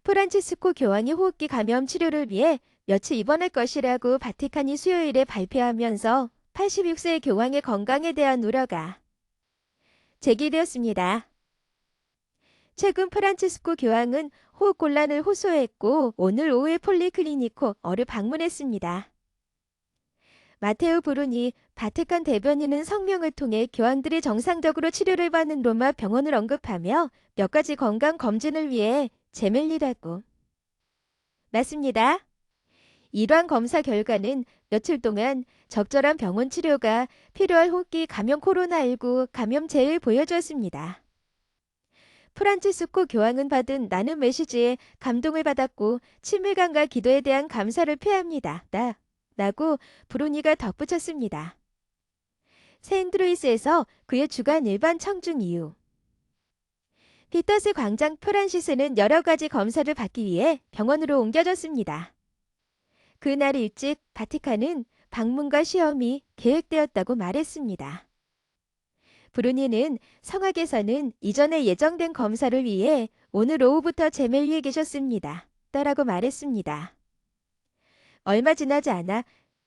프란치스코 교황이 호흡기 감염 치료를 위해 며칠 입원할 것이라고 바티칸이 수요일에 발표하면서 86세의 교황의 건강에 대한 우려가 제기되었습니다. 최근 프란치스코 교황은 호흡곤란을 호소했고 오늘 오후에 폴리클리니코를 방문했습니다. 마테오 브루니 바티칸 대변인은 성명을 통해 교황들이 정상적으로 치료를 받는 로마 병원을 언급하며 몇 가지 건강 검진을 위해 재밀리라고 맞습니다. 이러한 검사 결과는 며칠 동안 적절한 병원 치료가 필요할 호흡기 감염 코로나19 감염체를 보여주었습니다. 프란치스코 교황은 받은 나눔 메시지에 감동을 받았고 친밀감과 기도에 대한 감사를 표합니다. 라고 브루니가 덧붙였습니다. 세인트루이스에서 그의 주간 일반 청중 이후 피터스 광장 프란시스는 여러 가지 검사를 받기 위해 병원으로 옮겨졌습니다. 그날 일찍 바티칸은 방문과 시험이 계획되었다고 말했습니다. 브루니는 성악에서는 이전에 예정된 검사를 위해 오늘 오후부터 제멜리에 계셨습니다. 라고 말했습니다. 얼마 지나지 않아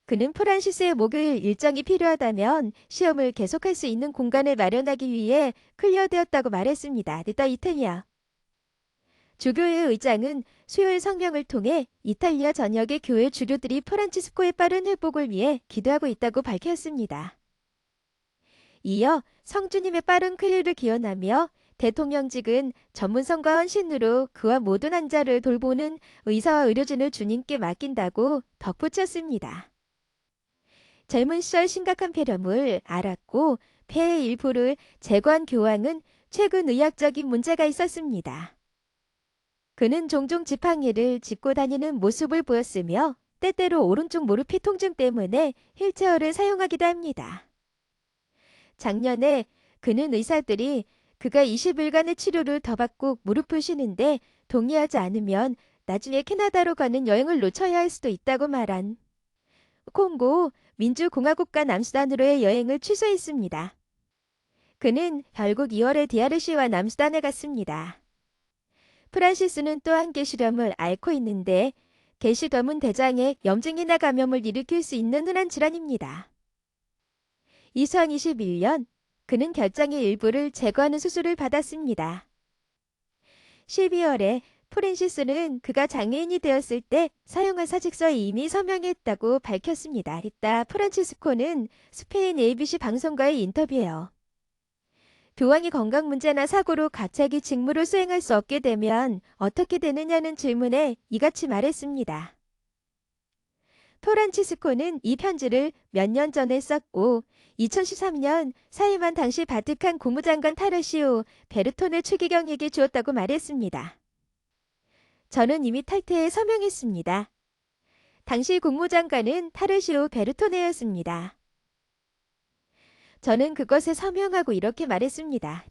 그는 프란시스의 목요일 일정이 필요하다면 시험을 계속할 수 있는 공간을 마련하기 위해 클리어되었다고 말했습니다. 이탈리아 주교회 의장은 수요일 성명을 통해 이탈리아 전역의 교회 주교들이 프란치스코의 빠른 회복을 위해 기도하고 있다고 밝혔습니다. 이어 성주님의 빠른 쾌유를 기원하며 대통령직은 전문성과 헌신으로 그와 모든 환자를 돌보는 의사와 의료진을 주님께 맡긴다고 덧붙였습니다. 젊은 시절 심각한 폐렴을 앓았고 폐의 일부를 제거한 교황은 최근 의학적인 문제가 있었습니다. 그는 종종 지팡이를 짚고 다니는 모습을 보였으며 때때로 오른쪽 무릎 통증 때문에 휠체어를 사용하기도 합니다. 작년에 그는 의사들이 그가 20일간의 치료를 더 받고 무릎을 쉬는데 동의하지 않으면 나중에 캐나다로 가는 여행을 놓쳐야 할 수도 있다고 말한 콩고 민주공화국과 남수단으로의 여행을 취소했습니다. 그는 결국 2월에 DRC와 남수단에 갔습니다. 프란시스는 또한 게시렴을 앓고 있는데 게시렴은 대장에 염증이나 감염을 일으킬 수 있는 흔한 질환입니다. 2021년 그는 결장의 일부를 제거하는 수술을 받았습니다. 12월에 프란시스는 그가 장애인이 되었을 때 사용한 사직서에 이미 서명했다고 밝혔습니다. 이따 프란치스코는 스페인 ABC 방송과의 인터뷰에요. 교황이 건강 문제나 사고로 갑자기 직무를 수행할 수 없게 되면 어떻게 되느냐는 질문에 이같이 말했습니다. 프란치스코는 이 편지를 몇 년 전에 썼고 2013년 사임한 당시 바티칸 국무장관 타르시오 베르톤의 추기경에게 주었다고 말했습니다. 저는 이미 탈퇴에 서명했습니다. 당시 국무장관은 타르시오 베르토네였습니다. 저는 그것에 서명하고 이렇게 말했습니다.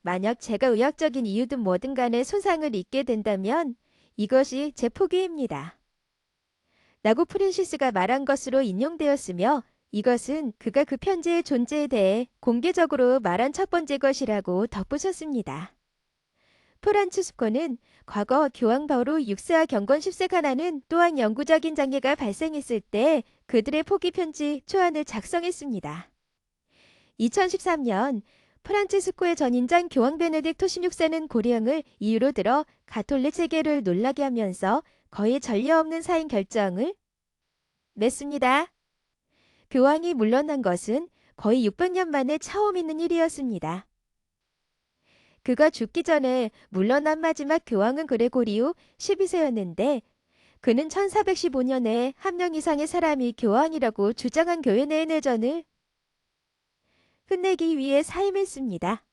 만약 제가 의학적인 이유든 뭐든 간에 손상을 입게 된다면 이것이 제 포기입니다. 라고 프란시스가 말한 것으로 인용되었으며 이것은 그가 그 편지의 존재에 대해 공개적으로 말한 첫 번째 것이라고 덧붙였습니다. 프란치스코는 과거 교황 바오로 6세와 경건 10세 가나는 또한 영구적인 장애가 발생했을 때 그들의 포기 편지 초안을 작성했습니다. 2013년 프란치스코의 전인장 교황 베네딕토 16세는 고령을 이유로 들어 가톨릭 세계를 놀라게 하면서 거의 전례 없는 사임 결정을 냈습니다. 교황이 물러난 것은 거의 600년 만에 처음 있는 일이었습니다. 그가 죽기 전에 물러난 마지막 교황은 그레고리오 12세였는데 그는 1415년에 한 명 이상의 사람이 교황이라고 주장한 교회 내의 내전을 끝내기 위해 사임했습니다.